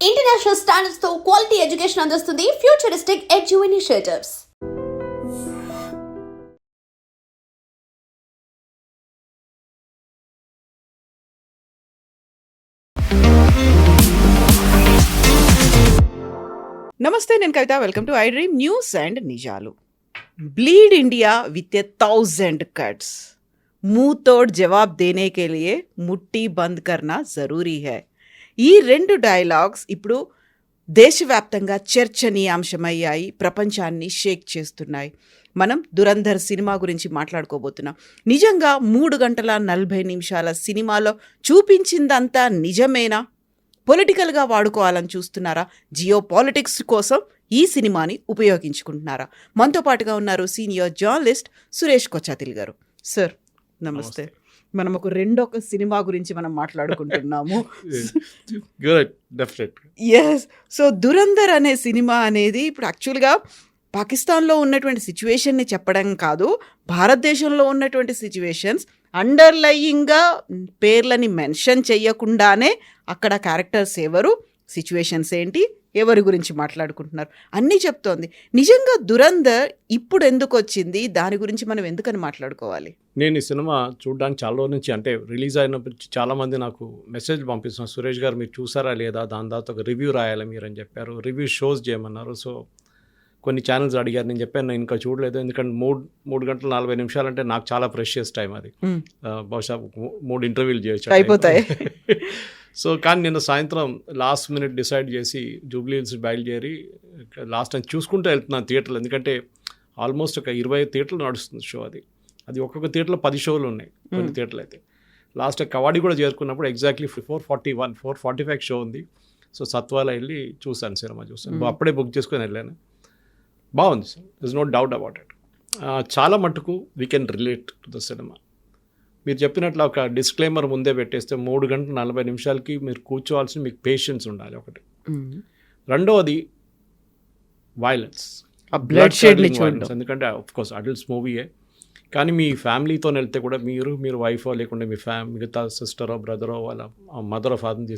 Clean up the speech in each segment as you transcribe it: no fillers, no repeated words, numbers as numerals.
International standards తో quality education అందిస్తుంది futuristic edu initiatives. నమస్తే, నేను Kavitha. Welcome to I dream news and నిజాలు. Bleed India with 1000 cuts. मुंह तोड़ जवाब देने के लिए मुट्ठी बंद करना जरूरी है. ఈ రెండు డైలాగ్స్ ఇప్పుడు దేశవ్యాప్తంగా చర్చనీయాంశమయ్యాయి, ప్రపంచాన్ని షేక్ చేస్తున్నాయి. మనం దురంధర్ సినిమా గురించి మాట్లాడుకోబోతున్నాం. నిజంగా 3 గంటల 40 నిమిషాల సినిమాలో చూపించిందంతా నిజమేనా? పొలిటికల్గా వాడుకోవాలని చూస్తున్నారా? జియో పాలిటిక్స్ కోసం ఈ సినిమాని ఉపయోగించుకుంటున్నారా? మనతో పాటుగా ఉన్నారు సీనియర్ జర్నలిస్ట్ సురేష్ కొచ్చాతిల్ గారు. సార్ నమస్తే. మనం ఒక రెండొక సినిమా గురించి మనం మాట్లాడుకుంటున్నాము. ఎస్. సో దురంధర్ అనే సినిమా అనేది ఇప్పుడు యాక్చువల్గా పాకిస్తాన్లో ఉన్నటువంటి సిచ్యువేషన్ని చెప్పడం కాదు, భారతదేశంలో ఉన్నటువంటి సిచ్యువేషన్స్ అండర్లయింగ్గా పేర్లని మెన్షన్ చెయ్యకుండానే అక్కడ క్యారెక్టర్స్ ఎవరు, సిచ్యువేషన్స్ ఏంటి, ఎవరి గురించి మాట్లాడుకుంటున్నారు అన్నీ చెప్తోంది. నిజంగా దురంధర్ ఇప్పుడు ఎందుకు వచ్చింది, దాని గురించి మనం ఎందుకని మాట్లాడుకోవాలి? నేను ఈ సినిమా చూడడానికి చాలా రోజుల నుంచి, అంటే రిలీజ్ అయినప్పటి నుంచి చాలామంది నాకు మెసేజ్ పంపిస్తున్నారు, సురేష్ గారు మీరు చూసారా లేదా, దాని తర్వాత ఒక రివ్యూ రాయాలి మీరు అని చెప్పారు, రివ్యూ షోస్ చేయమన్నారు. సో కొన్ని ఛానల్స్ అడిగారు, నేను చెప్పాను నేను ఇంకా చూడలేదు, ఎందుకంటే 3 గంటల 40 నిమిషాలు అంటే నాకు చాలా ప్రెషియస్ టైం అది. బహుశా 3 ఇంటర్వ్యూలు చేయొచ్చు అయిపోతాయి. సో కానీ నిన్న సాయంత్రం లాస్ట్ మినిట్ డిసైడ్ చేసి జూబ్లీ హిల్స్ బయలుదేరి లాస్ట్ టైం చూసుకుంటూ వెళ్తున్నాను థియేటర్లు, ఎందుకంటే ఆల్మోస్ట్ ఒక 20 థియేటర్లు నడుస్తుంది షో. అది ఒక్కొక్క థియేటర్లో 10 షోలు ఉన్నాయి కొన్ని థియేటర్లు అయితే. లాస్ట్ కవాడి కూడా చేరుకున్నప్పుడు ఎగ్జాక్ట్లీ 445 షో ఉంది. సో సత్వాల వెళ్ళి చూశాను, సినిమా చూశాను, అప్పుడే బుక్ చేసుకొని వెళ్ళాను. బాగుంది sir, this no doubt about it. చాలా మటుకు we can relate to the cinema. మీరు చెప్పినట్లు ఒక డిస్క్లైమర్ ముందే పెట్టేస్తే 3 గంటల 40 నిమిషాలకి మీరు కూర్చోవాల్సిన మీకు పేషెన్స్ ఉండాలి ఒకటి. రెండవది వైలెన్స్, ఎందుకంటే ఆఫ్కోర్స్ అడల్ట్స్ మూవీయే, కానీ మీ ఫ్యామిలీతో వెళ్తే కూడా మీరు వైఫో లేకుంటే మీ మిగతా సిస్టరో బ్రదరో వాళ్ళ మదరో ఫాదర్ని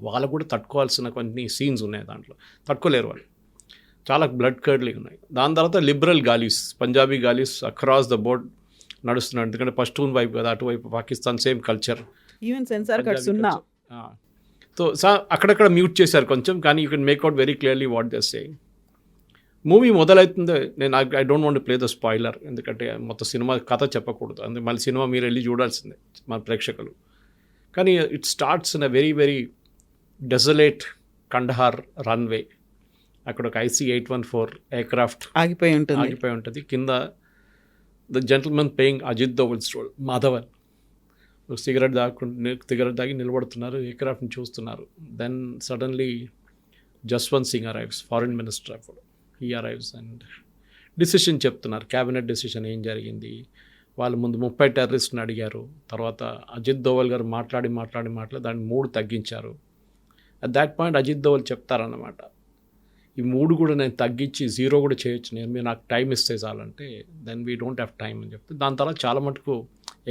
వాళ్ళకు కూడా తట్టుకోవాల్సిన కొన్ని సీన్స్ ఉన్నాయి దాంట్లో, తట్టుకోలేరు వాళ్ళు, చాలా బ్లడ్ కర్డ్లింగ్ ఉన్నాయి. దాని తర్వాత లిబరల్ గాలీస్, పంజాబీ గాలీస్ అక్రాస్ ద బోర్డ్ నడుస్తున్నాడు, ఎందుకంటే పష్తూన్ వైపు కదా, అటువైపు Pakistan same culture, even censor cuts ఉన్నా. సో అక్కడక్కడ మ్యూట్ చేశారు కొంచెం, కానీ you can make out very clearly what they saying. Movie మొదలవుతుందో నేను I don't want play the spoiler, ఎందుకంటే మొత్తం సినిమా కథ చెప్పకూడదు, అందుకే మళ్ళీ సినిమా మీరు వెళ్ళి చూడాల్సిందే మన ప్రేక్షకులు. కానీ it starts in a very very desolate Kandahar runway. అక్కడ ఒక IC-814 ఎయిర్క్రాఫ్ట్ ఆగిపోయి ఉంటుంది. కింద the gentlemen playing Ajit Doval's role Madhavan cigarette తాగి నిలబడుతున్నారు, ఎయిర్క్రాఫ్ట్ని చూస్తున్నారు. Then suddenly Jaswant Singh arrives, foreign minister అప్పుడు. హీ అరైవ్స్ అండ్ డిసిషన్ చెప్తున్నారు, క్యాబినెట్ డిసిషన్ ఏం జరిగింది. వాళ్ళు ముందు 30 టెర్రరిస్ట్ని అడిగారు, తర్వాత అజిత్ దోవల్ గారు మాట్లాడి దాన్ని 3 తగ్గించారు. At that point Ajit Doval చెప్తారన్నమాట, ఈ 3 కూడా నేను తగ్గించి 0 కూడా చేయొచ్చు, మీరు నాకు టైం ఇస్తే చాలంటే, then we don't have time అని చెప్తే దాని తర్వాత చాలా మటుకు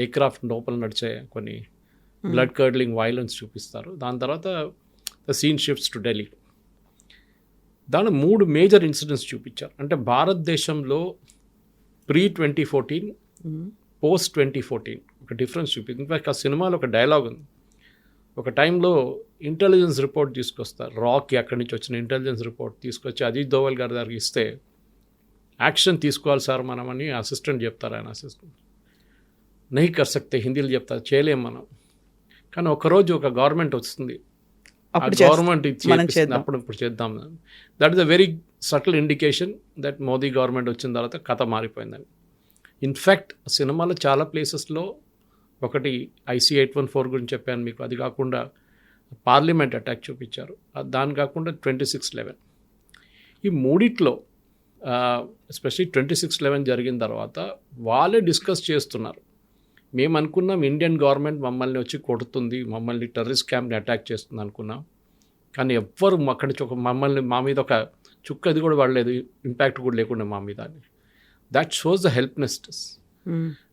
ఎయిర్క్రాఫ్ట్ లోపల నడిచే కొన్ని బ్లడ్ కర్డ్లింగ్ వైలెన్స్ చూపిస్తారు. దాని తర్వాత the scene shifts to Delhi. దాని 3 మేజర్ ఇన్సిడెంట్స్ చూపించారు. అంటే భారతదేశంలో pre-2014 post-2014 ఒక డిఫరెన్స్ చూపించింది. ఇన్ఫాక్ట్ ఆ సినిమాలో ఒక డైలాగ్ ఉంది, ఒక టైంలో ఇంటెలిజెన్స్ రిపోర్ట్ తీసుకొస్తారు, రాక్ అక్కడి నుంచి వచ్చిన ఇంటెలిజెన్స్ రిపోర్ట్ తీసుకొచ్చి అజిత్ దోవల్ గారి దగ్గరికి ఇస్తే, యాక్షన్ తీసుకోవాలి సార్ మనం అని అసిస్టెంట్ చెప్తారు. ఆయన అసిస్టెంట్ నహీ కర్ సక్తే, హిందీలో చెప్తారు, చేయలేం మనం. కానీ ఒకరోజు ఒక గవర్నమెంట్ వస్తుంది, గవర్నమెంట్ ఇప్పుడు చేద్దాం. That is a very subtle indication that Modi government వచ్చిన తర్వాత కథ మారిపోయిందని. ఇన్ఫ్యాక్ట్ సినిమాలో చాలా ప్లేసెస్లో, ఒకటి IC-814 గురించి చెప్పాను మీకు, అది కాకుండా పార్లమెంట్ అటాక్ చూపించారు, దాని కాకుండా 26/11. ఈ మూడిట్లో ఎస్పెషలీ 26/11 జరిగిన తర్వాత వాళ్ళే డిస్కస్ చేస్తున్నారు, మేము అనుకున్నాం ఇండియన్ గవర్నమెంట్ మమ్మల్ని వచ్చి కొడుతుంది, మమ్మల్ని టెర్రరిస్ట్ క్యాంప్ని అటాక్ చేస్తుంది అనుకున్నాం, కానీ ఎవ్వరు అక్కడి నుంచి మా మీద ఒక చుక్కది కూడా పడలేదు, ఇంపాక్ట్ కూడా లేకుండా మా మీద. That shows the helplessness.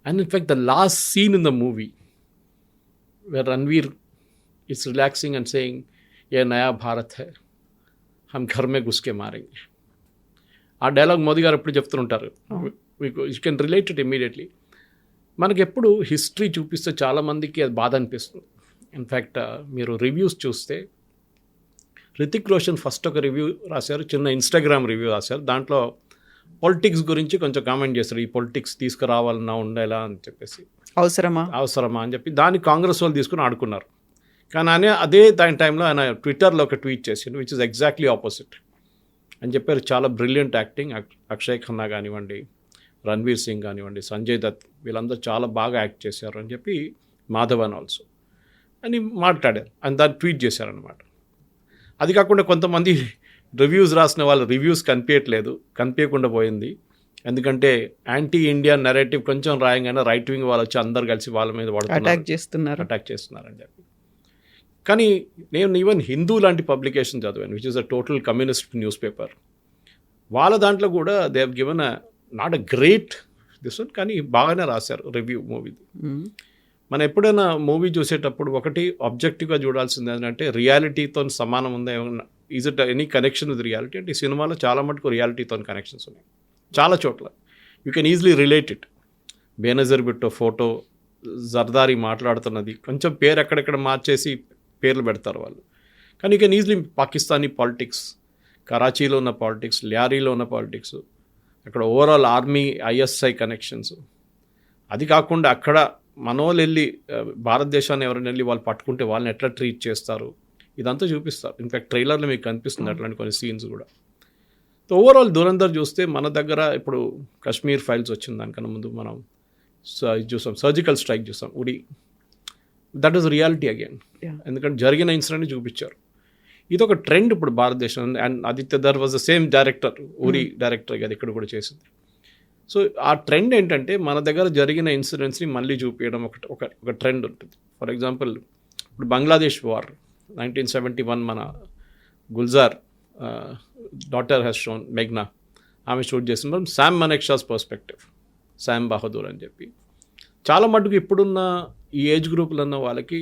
And in fact, the last scene in the movie where Ranveer is relaxing and saying, ఏ నయా భారత్ హై హమ్ ఘర్ మే ఘుస్కే మారేంగే. ఆ డైలాగ్ మోదీ గారు ఎప్పుడు చెప్తుంటారు. మీకు you can relate it immediately. మనకి ఎప్పుడు హిస్టరీ చూపిస్తే చాలామందికి అది బాధ అనిపిస్తుంది. ఇన్ఫ్యాక్ట్ మీరు రివ్యూస్ చూస్తే రితిక్ రోషన్ ఫస్ట్ ఒక రివ్యూ రాశారు, చిన్న ఇన్స్టాగ్రామ్ రివ్యూ రాశారు. దాంట్లో పొలిటిక్స్ గురించి కొంచెం కామెంట్ చేస్తారు. ఈ పొలిటిక్స్ తీసుకురావాలన్నా ఉండేలా అని చెప్పేసి, అవసరమా అని చెప్పి దాన్ని కాంగ్రెస్ వాళ్ళు తీసుకుని ఆడుకున్నారు. కానీ ఆయన అదే దాని టైంలో ఆయన ట్విట్టర్లో ఒక ట్వీట్ చేసిండు విచ్ ఇస్ ఎగ్జాక్ట్లీ ఆపోజిట్ అని చెప్పారు. చాలా బ్రిలియంట్ యాక్టింగ్, అక్షయ్ ఖన్నా కానివ్వండి, రణ్వీర్ సింగ్ కానివ్వండి, సంజయ్ దత్, వీళ్ళందరూ చాలా బాగా యాక్ట్ చేశారు అని చెప్పి, మాధవన్ ఆల్సో అని మాట్లాడారు. అని దాన్ని ట్వీట్ చేశారనమాట. అది కాకుండా కొంతమంది రివ్యూస్ రాసిన వాళ్ళు రివ్యూస్ కనిపించకుండా పోయింది. ఎందుకంటే యాంటీ ఇండియా నెరేటివ్ కొంచెం రాయంగానే రైట్ వింగ్ వాళ్ళు వచ్చి అందరు కలిసి వాళ్ళ మీద అటాక్ చేస్తున్నారని చెప్పి. కానీ నేను ఈవెన్ హిందూ లాంటి పబ్లికేషన్ చదివాను which is a total communist news paper. వాళ్ళ దాంట్లో కూడా they have given not a great this one, కానీ బాగానే రాశారు రివ్యూ మూవీది. మనం ఎప్పుడైనా మూవీ చూసేటప్పుడు ఒకటి ఆబ్జెక్టివ్గా చూడాల్సింది ఏంటంటే రియాలిటీతో సమానం ఉందా, ఏమన్నా is it any connection with reality అంటే ఈ సినిమాలో చాలా మటుకు రియాలిటీతో కనెక్షన్స్ ఉన్నాయి చాలా చోట్ల. You can easily relate it. Benazir Bhutto photo, Zardari మాట్లాడుతున్నది కొంచెం పేరు ఎక్కడెక్కడ మార్చేసి పేర్లు పెడతారు వాళ్ళు. కానీ you can easily Pakistani politics, కరాచీలో ఉన్న పాలిటిక్స్, ల్యారీలో ఉన్న పాలిటిక్స్, అక్కడ ఓవరాల్ ఆర్మీ ఐఎస్ఐ కనెక్షన్స్, అది కాకుండా అక్కడ మనోళ్ళు వెళ్ళి భారతదేశాన్ని ఎవరైనా వెళ్ళి వాళ్ళు పట్టుకుంటే వాళ్ళని ఎట్లా ట్రీట్ చేస్తారు ఇదంతా చూపిస్తారు. ఇన్ఫ్యాక్ట్ ట్రైలర్లో మీకు కనిపిస్తుంది అట్లాంటి కొన్ని సీన్స్ కూడా. సో ఓవరాల్ దురంధర్ చూస్తే మన దగ్గర ఇప్పుడు కశ్మీర్ ఫైల్స్ వచ్చింది, దానికన్నా ముందు మనం చూసాం సర్జికల్ స్ట్రైక్ చూసాం, ఉడి. That is reality again. ఎందుకంటే జరిగిన ఇన్సిడెంట్ చూపించారు. ఇది ఒక ట్రెండ్ ఇప్పుడు భారతదేశం. And Aditya Dhar was the same director, Uri director కదా ఇక్కడ కూడా చేసింది. సో ఆ ట్రెండ్ ఏంటంటే మన దగ్గర జరిగిన ఇన్సిడెంట్స్ని మళ్ళీ చూపించడం ఒక ట్రెండ్ ఉంటుంది. ఫర్ ఎగ్జాంపుల్ ఇప్పుడు బంగ్లాదేశ్ వార్ 1971 మన Gulzar daughter has shown, Magna, ఆమె షూట్ చేసిన శామ్ మనెక్షాస్ పర్స్పెక్టివ్, శామ్ బహదూర్ అని చెప్పి. చాలా మటుకు ఇప్పుడున్న ఈ ఏజ్ గ్రూపులు ఉన్న వాళ్ళకి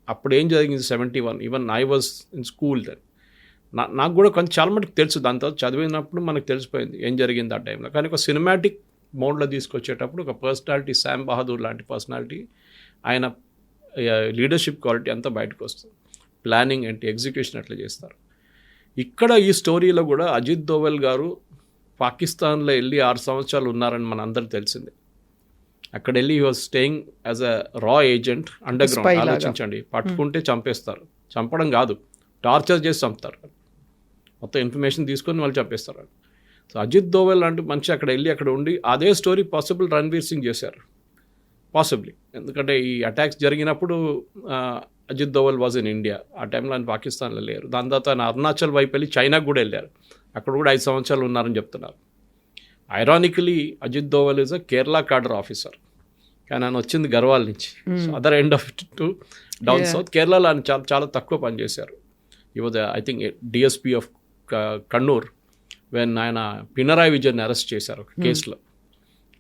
అప్పుడు ఏం జరిగింది 71, even I was in school then. నాకు కూడా కొంచెం చాలా మటుకు తెలుసు, దాని తర్వాత చదివినప్పుడు మనకు తెలిసిపోయింది ఏం జరిగింది ఆ టైంలో. కానీ ఒక సినిమాటిక్ మోడ్లో తీసుకొచ్చేటప్పుడు ఒక పర్సనాలిటీ, శామ్ బహదూర్ లాంటి పర్సనాలిటీ, ఆయన లీడర్షిప్ క్వాలిటీ అంతా బయటకు వస్తుంది. ప్లానింగ్ ఏంటి, ఎగ్జిక్యూషన్ ఎట్లా చేస్తారు. ఇక్కడ ఈ స్టోరీలో కూడా అజిత్ దోవల్ గారు పాకిస్తాన్లో వెళ్ళి 6 సంవత్సరాలు ఉన్నారని మన అందరికి తెలిసింది. అక్కడ వెళ్ళి he was staying as a రా ఏజెంట్ అండర్ గ్రౌండ్. ఆలోచించండి, పట్టుకుంటే చంపేస్తారు, చంపడం కాదు టార్చర్ చేసి చంపుతారు, మొత్తం ఇన్ఫర్మేషన్ తీసుకొని వాళ్ళు చంపేస్తారు. సో అజిత్ దోవల్ లాంటి మనిషి అక్కడ వెళ్ళి అక్కడ ఉండి అదే స్టోరీ పాసిబుల్ రణ్వీర్ సింగ్ చేశారు పాసిబ్లీ. ఎందుకంటే ఈ అటాక్స్ జరిగినప్పుడు Ajit Doval was in India, ఆ టైంలో ఆయన పాకిస్తాన్లో లేరు. దాని తర్వాత ఆయన అరుణాచల్ వైపు వెళ్ళి చైనాకు కూడా వెళ్ళారు, అక్కడ కూడా 5 సంవత్సరాలు ఉన్నారని చెప్తున్నారు. Ironically Ajit Doval is a Kerala cadre officer, కానీ ఆయన వచ్చింది గర్వాల్ నుంచి. So other end of it to down south. కేరళలో ఆయన చాలా చాలా తక్కువ పనిచేశారు. ఈ was I think DSP of Kannur when ఆయన పినరాయి విజయన్ అరెస్ట్ చేశారు ఒక కేసులో.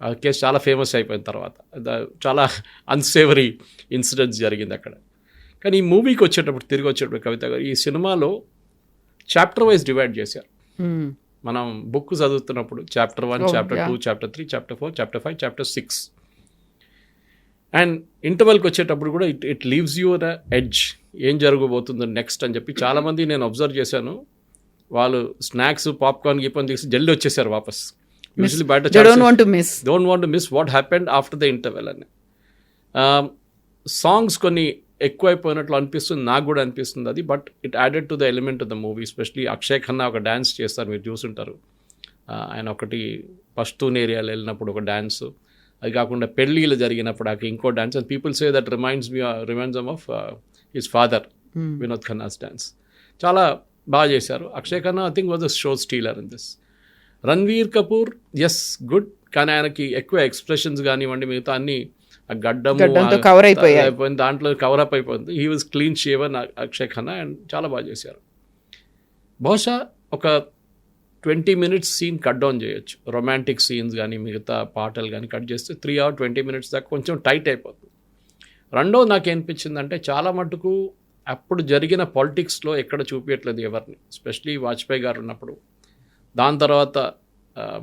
ఆ కేసు చాలా ఫేమస్ అయిపోయిన తర్వాత చాలా అన్సేవరీ ఇన్సిడెంట్స్ జరిగింది అక్కడ. కానీ ఈ మూవీకి తిరిగి వచ్చేటప్పుడు కవిత గారు ఈ సినిమాలో చాప్టర్ వైజ్ డివైడ్ చేశారు. మనం బుక్ చదువుతున్నప్పుడు chapter 1, chapter 2, chapter 3, chapter 4, chapter 5, chapter 6 and ఇంటర్వెల్కి వచ్చేటప్పుడు కూడా it leaves you the edge, ఏం జరగబోతుందో నెక్స్ట్ అని చెప్పి. చాలామంది నేను అబ్జర్వ్ చేశాను, వాళ్ళు స్నాక్స్ పాప్కార్న్ గీపన్ తీసి జల్దీ వచ్చేసారు వాపస్. యూజువల్లీ బయట don't want to miss what happened after the interval అని. సాంగ్స్ కొన్ని ఎక్కువైపోయినట్లు అనిపిస్తుంది, నాకు కూడా అనిపిస్తుంది అది. But it added to the element of the movie. Especially Akshay Khanna ఒక డ్యాన్స్ చేస్తారు, మీరు చూసుంటారు. ఆయన ఒకటి పష్తూన్ ఏరియాలో వెళ్ళినప్పుడు ఒక డ్యాన్స్, అది కాకుండా పెళ్ళిళ్ళు జరిగినప్పుడు అక్కడ ఇంకో dance. And people say that reminds of his father Vinod Khanna's dance. చాలా బాగా చేశారు. Akshay Khanna I think was a show stealer in this. Ranveer Kapoor is good, కానీ ఆయనకి ఎక్కువ ఎక్స్ప్రెషన్స్ కానివ్వండి, మిగతా అన్ని ఆ గడ్డంతో కవర్ అయిపోయింది, దాంట్లో కవరప్ అయిపోయింది. He was clean shaven Akshay Khanna and చాలా బాగా చేశారు. బహుశా ఒక 20 minutes సీన్ కట్ డౌన్ చేయొచ్చు, రొమాంటిక్ సీన్స్ కానీ మిగతా పాటలు కానీ కట్ చేస్తే 3 hours 20 minutes దాకా కొంచెం టైట్ అయిపోతుంది. రెండోది నాకు ఏమనిపించిందంటే చాలా మటుకు అప్పుడు జరిగిన పాలిటిక్స్లో ఎక్కడ చూపించట్లేదు ఎవరిని, ఎస్పెషలీ వాజ్పేయి గారు ఉన్నప్పుడు. దాని తర్వాత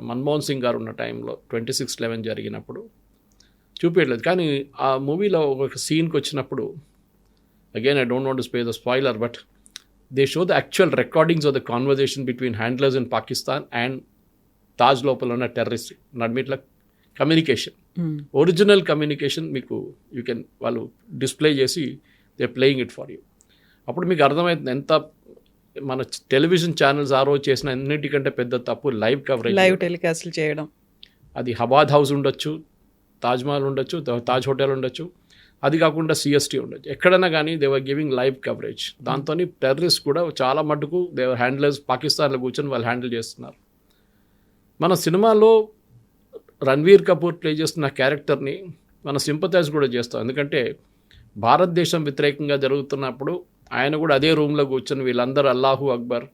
మన్మోహన్ సింగ్ గారు ఉన్న టైంలో 26/11 జరిగినప్పుడు చూపించట్లేదు. కానీ ఆ మూవీలో ఒక సీన్కి వచ్చినప్పుడు, again I don't want to spay the spoiler, but they show the actual recordings of the conversation between handlers in Pakistan and Taj లోపల ఉన్న టెర్రరిస్ట్ నడిమిట్ల కమ్యూనికేషన్, ఒరిజినల్ కమ్యూనికేషన్ మీకు వాళ్ళు డిస్ప్లే చేసి they playing it for you. అప్పుడు మీకు అర్థమవుతుంది ఎంత మన టెలివిజన్ ఛానల్స్ ఆ రోజు చేసిన అన్నిటికంటే పెద్ద తప్పు లైవ్ కవరేజ్, లైవ్ టెలికాస్ట్లు చేయడం. అది హబాద్ హౌస్ ఉండొచ్చు, తాజ్మహల్ ఉండొచ్చు, తాజ్ హోటల్ ఉండొచ్చు, అది కాకుండా సిఎస్టీ ఉండొచ్చు, ఎక్కడైనా కానీ they were giving live coverage. దాంతో టెర్రరిస్ట్ కూడా చాలా మటుకు దేవర్ హ్యాండిలర్స్ పాకిస్తాన్లో కూర్చొని వాళ్ళు హ్యాండిల్ చేస్తున్నారు. మన సినిమాలో రణ్వీర్ కపూర్ ప్లే చేస్తున్న క్యారెక్టర్ని మన సింపథైజ్ కూడా చేస్తాం, ఎందుకంటే భారతదేశం వ్యతిరేకంగా జరుగుతున్నప్పుడు ఆయన కూడా అదే రూమ్లో కూర్చొని వీళ్ళందరూ అల్లాహు అక్బర్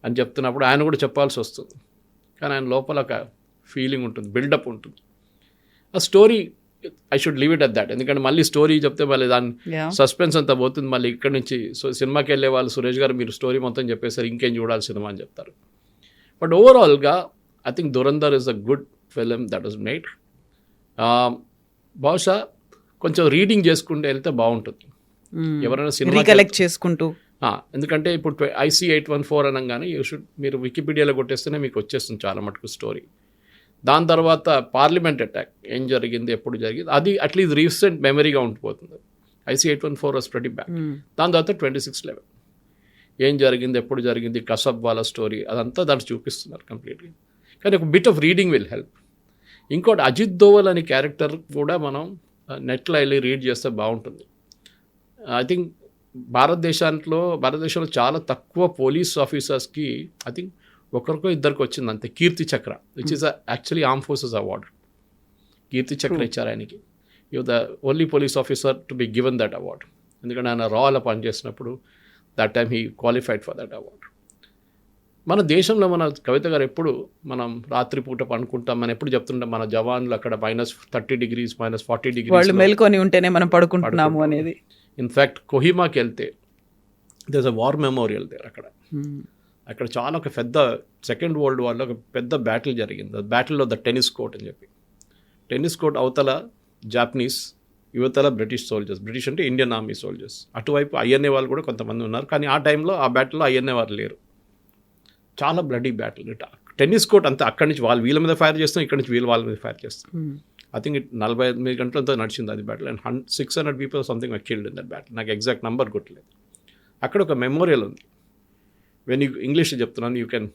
అని చెప్తున్నప్పుడు ఆయన కూడా చెప్పాల్సి వస్తుంది. కానీ ఆయన లోపల ఒక ఫీలింగ్ ఉంటుంది, బిల్డప్ ఉంటుంది. ఆ story I should leave it at that, ఎందుకంటే మళ్ళీ స్టోరీ చెప్తే మళ్ళీ దాని సస్పెన్స్ అంతా పోతుంది. మళ్ళీ ఇక్కడి నుంచి సినిమాకి వెళ్ళే వాళ్ళు సురేష్ గారు మీరు స్టోరీ మొత్తం చెప్పేసారు, ఇంకేం చూడాలి సినిమా అని చెప్తారు. బట్ ఓవరాల్గా I think Dhurandhar is a good film that was made. బహుశా కొంచెం రీడింగ్ చేసుకుంటూ వెళ్తే బాగుంటుంది ఎవరైనా సినిమా కలెక్ట్ చేసుకుంటూ. ఎందుకంటే ఇప్పుడు IC 814 అనగానే మీరు వికీపీడియాలో కొట్టేస్తేనే మీకు వచ్చేస్తుంది చాలా మటుకు స్టోరీ. దాని తర్వాత పార్లమెంట్ అటాక్ ఏం జరిగింది, ఎప్పుడు జరిగింది, అది అట్లీస్ట్ రీసెంట్ మెమరీగా ఉండిపోతుంది. IC 814 was pretty back. దాని తర్వాత 26/11 ఏం జరిగింది, ఎప్పుడు జరిగింది, కసబ్ వాళ్ళ స్టోరీ అదంతా దాంట్లో చూపిస్తున్నారు కంప్లీట్గా. కానీ ఒక bit of reading will help. ఇంకోటి అజిత్ దోవల్ అనే క్యారెక్టర్ కూడా మనం నెట్లో వెళ్ళి రీడ్ చేస్తే బాగుంటుంది. ఐ థింక్ భారతదేశంలో చాలా తక్కువ పోలీస్ ఆఫీసర్స్కి ఐ థింక్ ఒకరికో ఇద్దరికి వచ్చింది అంతే Kirti Chakra, which is actually arm forces award. Kirti Chakra ఇచ్చారు ఆయనకి. You the only police officer to be given that award, ఎందుకంటే ఆయన రాలో పనిచేసినప్పుడు that time he qualified for that award. మన దేశంలో మన కవిత గారు ఎప్పుడు మనం రాత్రిపూట పడుకుంటాం, మనం ఎప్పుడు చెప్తుంటాం మన జవాన్లు అక్కడ -30 degrees -40 degrees వాళ్ళు మేల్కొని ఉంటేనే మనం పడుకుంటున్నాము అనేది. ఇన్ఫ్యాక్ట్ కొహిమాకి వెళ్తే there is a war memorial there. అక్కడ చాలా ఒక పెద్ద సెకండ్ వరల్డ్ వార్లో ఒక పెద్ద బ్యాటిల్ జరిగింది. Battle of the tennis court అని చెప్పి. టెన్నిస్ కోర్ట్ అవతల జాపనీస్, యువతల బ్రిటిష్ సోల్జర్స్, బ్రిటిష్ అంటే ఇండియన్ ఆర్మీ సోల్జర్స్, అటువైపు INA వాళ్ళు కూడా కొంతమంది ఉన్నారు. కానీ ఆ టైంలో ఆ బ్యాటిల్లో INA వాళ్ళు లేరు. చాలా బ్లడీ బ్యాటిల్. టెన్నిస్ కోర్ట్ అంతా అక్కడి నుంచి వాళ్ళు వీళ్ళ మీద ఫైర్ చేస్తాం, ఇక్కడి నుంచి వీళ్ళు వాళ్ళ మీద ఫైర్ చేస్తాం. ఐ థింక్ 48 గంటలంతా నడిచింది అది battle. And 600 people something were killed in that battle. నాకు ఎగ్జాక్ట్ నెంబర్ గుర్తులేదు. అక్కడ ఒక మెమోరియల్ ఉంది. వెన్ యూ ఇంగ్లీష్ చెప్తున్నాను, you can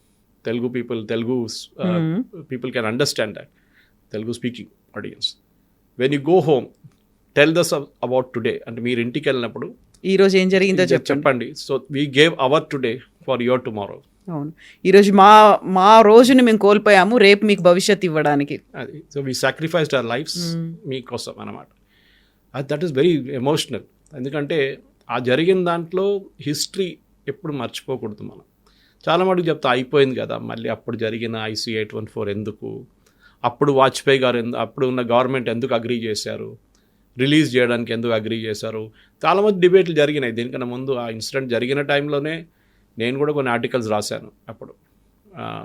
Telugu people can understand that, Telugu speaking audience. When you go home tell thus about today, అంటే మీరు ఇంటికి వెళ్ళినప్పుడు ఈరోజు ఏం జరిగిందో చెప్పండి. So we gave our today for your tomorrow. అవును, ఈరోజు మా రోజుని మేము కోల్పోయాము, రేపు మీకు భవిష్యత్తు ఇవ్వడానికి. అది so we sacrificed our lives మీకోసం అన్నమాట. That is very emotional. ఎందుకంటే ఆ జరిగిన దాంట్లో హిస్టరీ ఎప్పుడు మర్చిపోకూడదు మనం. చాలా మటుకు చెప్తా అయిపోయింది కదా, మళ్ళీ అప్పుడు జరిగిన IC 814 ఎందుకు, అప్పుడు వాజ్పేయి గారు అప్పుడు ఉన్న గవర్నమెంట్ ఎందుకు అగ్రీ చేశారు, రిలీజ్ చేయడానికి ఎందుకు అగ్రీ చేశారు, చాలామంది డిబేట్లు జరిగినాయి. దీనికన్నా ముందు ఆ ఇన్సిడెంట్ జరిగిన టైంలోనే నేను కూడా కొన్ని ఆర్టికల్స్ రాశాను అప్పుడు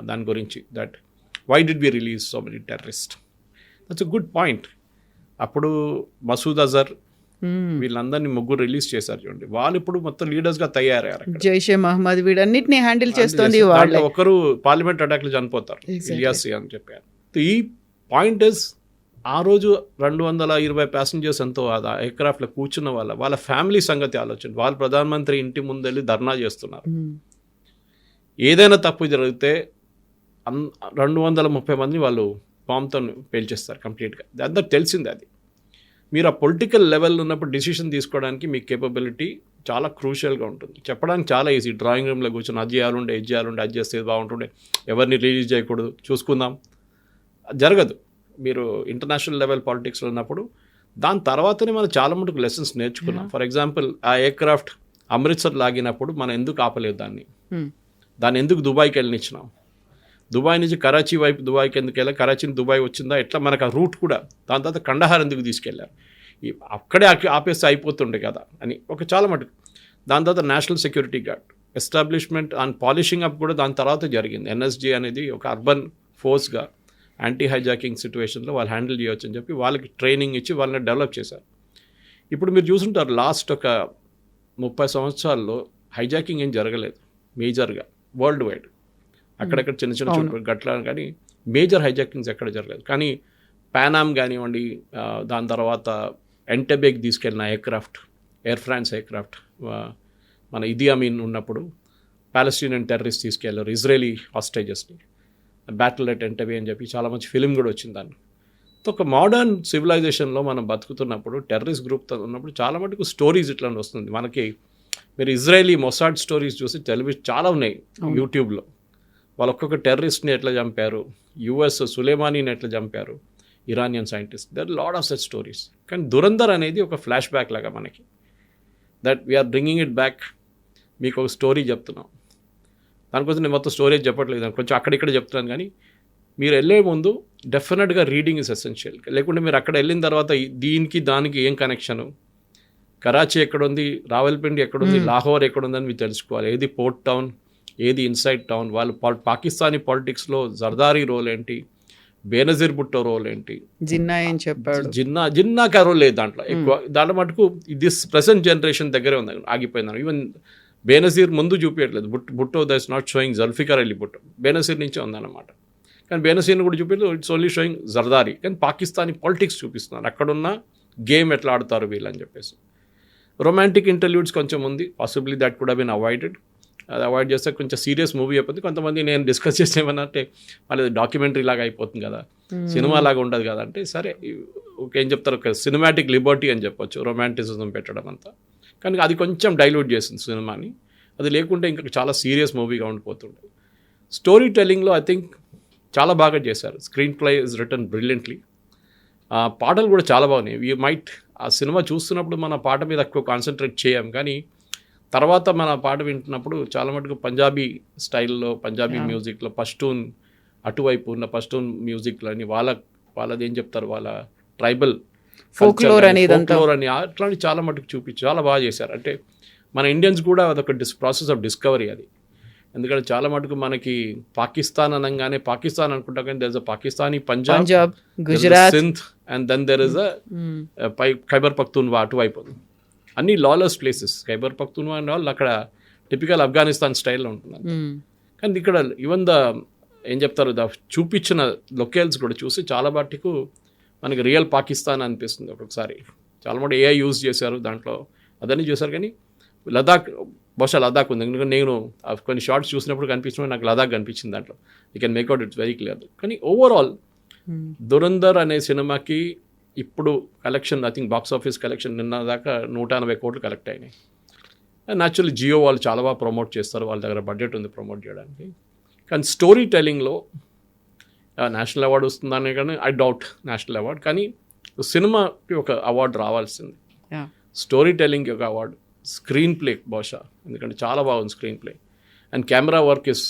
దాని గురించి, that why did we release so many terrorist. That's a good point. అప్పుడు మసూద్ అజర్ వీళ్ళందరినీ ముగ్గురు రిలీజ్ చేశారు చూడండి, వాళ్ళు ఇప్పుడు మొత్తం లీడర్స్గా తయారయ్యారు. జైషే మహమ్మద్ వీడన్నిటిని హ్యాండిల్ చేస్తుంది. ఒకరు పార్లమెంట్ అటాక్లు చనిపోతారు, ఇలియాస్ అని చెప్పారు. ఈ పాయింట్ ఇస్ ఆ రోజు 220 passengers ఎంతో ఆ ఎయిర్క్రాఫ్ట్లో కూర్చున్న వాళ్ళ ఫ్యామిలీ సంగతి ఆలోచన. వాళ్ళు ప్రధానమంత్రి ఇంటి ముందెళ్ళి ధర్నా చేస్తున్నారు. ఏదైనా తప్పు జరిగితే 230 మందిని వాళ్ళు బాంబ్తో పేల్చేస్తారు కంప్లీట్గా. అందరికి తెలిసింది అది. మీరు ఆ పొలిటికల్ లెవెల్ ఉన్నప్పుడు డిసిషన్ తీసుకోవడానికి మీ కేపబిలిటీ చాలా క్రూషియల్గా ఉంటుంది. చెప్పడానికి చాలా ఈజీ, డ్రాయింగ్ రూమ్లో కూర్చొని అది చేయాలంటే అది చేస్తే బాగుంటుండే, ఎవరిని రిలీజ్ చేయకూడదు, చూసుకుందాం, జరగదు. మీరు ఇంటర్నేషనల్ లెవెల్ పాలిటిక్స్లో ఉన్నప్పుడు దాని తర్వాతనే మనం చాలా మటుకు లెసన్స్ నేర్చుకున్నాం. ఫర్ ఎగ్జాంపుల్ ఆ ఎయిర్క్రాఫ్ట్ అమృత్సర్ లాగినప్పుడు మనం ఎందుకు ఆపలేదు దాన్ని ఎందుకు దుబాయ్కి వెళ్ళనిచ్చినాం, దుబాయ్ నుంచి కరాచీ వైపు దుబాయ్కి ఎందుకు వెళ్ళా, కరాచీ నుంచి దుబాయ్ వచ్చిందా, ఎట్లా మనకు ఆ రూట్ కూడా. దాని తర్వాత కండహార్ ఎందుకు తీసుకెళ్లారు, అక్కడే ఆపేస్తే అయిపోతుండే కదా అని ఒక చాలా మటుకు. దాని తర్వాత national security gourd establishment and polishing up కూడా దాని తర్వాత జరిగింది. ఎన్ఎస్జీ అనేది ఒక అర్బన్ ఫోర్స్గా యాంటీ హైజాకింగ్ సిచ్యువేషన్లో వాళ్ళు హ్యాండిల్ చేయొచ్చు అని చెప్పి వాళ్ళకి ట్రైనింగ్ ఇచ్చి వాళ్ళని డెవలప్ చేశారు. ఇప్పుడు మీరు చూసుంటారు లాస్ట్ ఒక 30 సంవత్సరాల్లో హైజాకింగ్ ఏం జరగలేదు మేజర్గా వరల్డ్ వైడ్. అక్కడక్కడ చిన్న చిన్న గట్ల కానీ మేజర్ హైజాకింగ్స్ ఎక్కడ జరగలేదు. కానీ పానామ్ కానివ్వండి, దాని తర్వాత ఎంటెబేకి తీసుకెళ్ళిన ఎయిర్ ఫ్రాన్స్ ఎయిర్క్రాఫ్ట్, మన ఇదీ అమీన్ ఉన్నప్పుడు పాలస్తీనియన్ టెర్రరిస్ట్ తీసుకెళ్లారు ఇజ్రాయలీ హాస్టేజెస్ని, బ్యాటిల్ ఎట్ ఎంటెబే అని చెప్పి చాలా మంచి ఫిలిం కూడా వచ్చింది దాన్ని. ఒక మోడర్న్ సివిలైజేషన్లో మనం బతుకుతున్నప్పుడు టెర్రరిస్ట్ గ్రూప్తో ఉన్నప్పుడు చాలా మటుకు స్టోరీస్ ఇట్లా వస్తుంది మనకి. మీరు ఇజ్రాయలీ మొసాడ్ స్టోరీస్ చూసి టెలివిజన్ చాలా ఉన్నాయి యూట్యూబ్లో. వాళ్ళు ఒక్కొక్క టెర్రరిస్ట్ని ఎట్లా చంపారు, యుఎస్ సులేమానీని ఎట్లా చంపారు, Iranian scientist, there lot of such stories. కానీ దురంధర్ అనేది ఒక ఫ్లాష్ బ్యాక్ లాగా మనకి, that we're bringing it back. మీకు ఒక స్టోరీ చెప్తున్నాం, దానికోసం నేను మొత్తం స్టోరేజ్ చెప్పట్లేదు, కొంచెం అక్కడిక్కడ చెప్తున్నాను. కానీ మీరు వెళ్ళే ముందు డెఫినెట్గా రీడింగ్ ఇస్ ఎసెన్షియల్. లేకుంటే మీరు అక్కడ వెళ్ళిన తర్వాత దీనికి దానికి ఏం కనెక్షను, కరాచీ ఎక్కడుంది, రావల్పిండి ఎక్కడుంది, లాహోర్ ఎక్కడుందని మీరు తెలుసుకోవాలి. ఏది పోర్ట్ టౌన్, ఏది ఇన్సైడ్ టౌన్, వాళ్ళు పాకిస్తానీ పాలిటిక్స్లో జర్దారీ రోల్ ఏంటి, బేనజీర్ భుట్టో రోల్ ఏంటి, జిన్నా ఏం చెప్పాడు, జిన్నాకి రోల్ లేదు దాంట్లో ఎక్కువ. దాంట్లో మటుకు దిస్ ప్రెసెంట్ జనరేషన్ దగ్గరే ఉంది, ఆగిపోయింది. ఈవెన్ బేనజీర్ ముందు చూపించట్లేదు, Bhutto that's not showing Zulfikar Ali Bhutto, Benazir నుంచే ఉందన్నమాట. కానీ బేనజీర్ని కూడా చూపించలేదు, ఇట్స్ ఓన్లీ షోయింగ్ జర్దారీ. కానీ పాకిస్తానీ పాలిటిక్స్ చూపిస్తున్నారు, అక్కడున్న గేమ్ ఎట్లా ఆడతారు వీళ్ళని చెప్పేసి. రొమాంటిక్ ఇంటర్వ్యూడ్స్ కొంచెం ఉంది, possibly that could have been avoided. అది అవాయిడ్ చేస్తే కొంచెం సీరియస్ మూవీ అయిపోతుంది. కొంతమంది నేను డిస్కస్ చేసేమనంటే వాళ్ళది డాక్యుమెంటరీ లాగా అయిపోతుంది కదా, సినిమా లాగా ఉండదు కదా అంటే, సరే ఓకే ఏం చెప్తారు, ఒక సినిమాటిక్ లిబర్టీ అని చెప్పొచ్చు రొమాంటిసిజం పెట్టడం అంతా. కానీ అది కొంచెం డైల్యూట్ చేసింది సినిమాని. అది లేకుంటే ఇంకా చాలా సీరియస్ మూవీగా ఉండిపోతుండే. స్టోరీ టెల్లింగ్లో ఐ థింక్ చాలా బాగా చేశారు. Screen play is return brilliantly. పాటలు కూడా చాలా బాగున్నాయి. వీ మైట్ ఆ సినిమా చూస్తున్నప్పుడు మన పాట మీద ఎక్కువ కాన్సన్ట్రేట్ చేయం, కానీ తర్వాత మన పాట వింటున్నప్పుడు చాలా మటుకు పంజాబీ స్టైల్లో, పంజాబీ మ్యూజిక్లో పష్తూన్ అటువైపు ఉన్న పష్తూన్ మ్యూజిక్లో అని వాళ్ళది ఏం చెప్తారు, వాళ్ళ ట్రైబల్ ఫోక్లోర్ అని అట్లాంటి చాలా మటుకు చూపించి చాలా బాగా చేశారు. అంటే మన ఇండియన్స్ కూడా అదొక ప్రాసెస్ ఆఫ్ డిస్కవరీ అది. ఎందుకంటే చాలా మటుకు మనకి పాకిస్తాన్ అనగానే పాకిస్తాన్ అనుకుంటా, కానీ there is a Pakistani Punjab, Gujarat, Sindh, and then there is a Khyber Pakhtunkhwa అటువైపు. అన్ని lawless places. Khyber Pakhtunkhwa and all అక్కడ టిపికల్ ఆఫ్ఘనిస్తాన్ స్టైల్లో ఉంటుంది. కానీ ఇక్కడ ఈవెన్ ఏం చెప్తారు, చూపించిన లొకేల్స్ కూడా చూసి చాలా మటుకు మనకి రియల్ పాకిస్తాన్ అనిపిస్తుంది ఒక్కొక్కసారి. చాలా మటుకు AI యూజ్ చేశారు దాంట్లో, అదన్నీ చేశారు. కానీ బహుశా లదాఖ్ ఉంది, ఎందుకంటే నేను కొన్ని షార్ట్స్ చూసినప్పుడు కనిపించిన నాకు లదాఖ్ కనిపించింది దాంట్లో. You can make out it's very clear. కానీ ఓవరాల్ దురంధర్ అనే సినిమాకి ఇప్పుడు collection, I think box office collection నిన్న దాకా 180 కోట్లు కలెక్ట్ అయినాయి. యాక్చువల్లీ జియో వాళ్ళు చాలా బాగా ప్రమోట్ చేస్తారు, వాళ్ళ దగ్గర బడ్జెట్ ఉంది ప్రమోట్ చేయడానికి. కానీ స్టోరీ టెల్లింగ్లో నేషనల్ అవార్డు వస్తుందనే కానీ ఐ డౌట్ నేషనల్ అవార్డు. కానీ సినిమాకి ఒక అవార్డు రావాల్సింది, స్టోరీ టెల్లింగ్కి ఒక అవార్డు, స్క్రీన్ ప్లే బహుశా, ఎందుకంటే చాలా బాగుంది screen play, and camera work is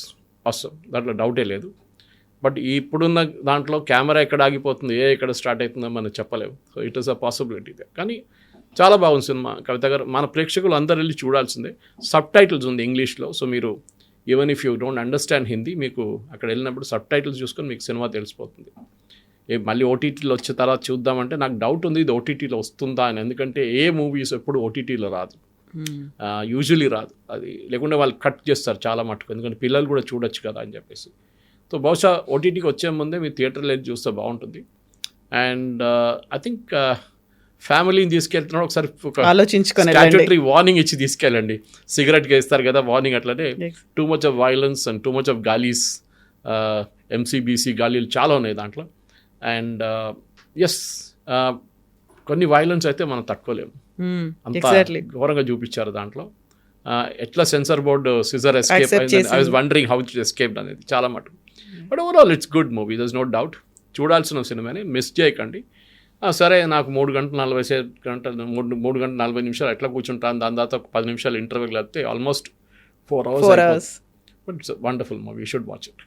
అవసరం, దాంట్లో డౌటే లేదు. బట్ ఇప్పుడున్న దాంట్లో కెమెరా ఎక్కడ ఆగిపోతుంది, ఎక్కడ స్టార్ట్ అవుతుందో మనం చెప్పలేము. So it is a possibility. కానీ చాలా బాగుంది సినిమా. కవిత గారు, మన ప్రేక్షకులు అందరు వెళ్ళి చూడాల్సిందే. సబ్ టైటిల్స్ ఉంది ఇంగ్లీష్లో, సో మీరు even if you don't understand Hindi, మీకు అక్కడ వెళ్ళినప్పుడు సబ్ టైటిల్స్ చూసుకొని మీకు సినిమా తెలిసిపోతుంది. మళ్ళీ ఓటీటీలో వచ్చే తర్వాత చూద్దామంటే నాకు డౌట్ ఉంది ఇది ఓటీటీలో వస్తుందా అని. ఎందుకంటే ఏ మూవీస్ ఎప్పుడు ఓటీటీలో రాదు, యూజువలీ రాదు అది, లేకుంటే వాళ్ళు కట్ చేస్తారు చాలా మటుకు, ఎందుకంటే పిల్లలు కూడా చూడొచ్చు కదా అని చెప్పేసి. సో బహుశా ఓటీటీకి వచ్చే ముందే మీరు థియేటర్లో వెళ్ళి చూస్తే బాగుంటుంది. అండ్ ఐ థింక్ ఫ్యామిలీని తీసుకెళ్తున్నాడు, ఒకసారి ఒక స్టాట్యూటరీ వార్నింగ్ ఇచ్చి తీసుకెళ్ళండి. సిగరెట్కి వేస్తారు కదా వార్నింగ్, అట్లనే too much of violence and too much of gaalis, MC BC గాలీలు చాలా ఉన్నాయి దాంట్లో. అండ్ ఎస్, కొన్ని వైలెన్స్ అయితే మనం తట్టుకోలేము, అంత ఘోరంగా చూపించారు దాంట్లో. ఎట్లా సెన్సార్ బోర్డు సిజర్ ఎస్కేప్ అయింది, I was wondering how it escaped అనేది చాలా మటుకు. But overall it's good movie, there is no doubt. చూడాల్సిన సినిమాని మిస్ చేయకండి. సరే నాకు 3 గంటల 40 నిమిషాలు ఎట్లా కూర్చుంటాను, దాని తర్వాత ఒక 10 నిమిషాలు ఇంటర్వ్యూకి వెళ్తే almost 4 hours. But it's wonderful movie, you should watch it.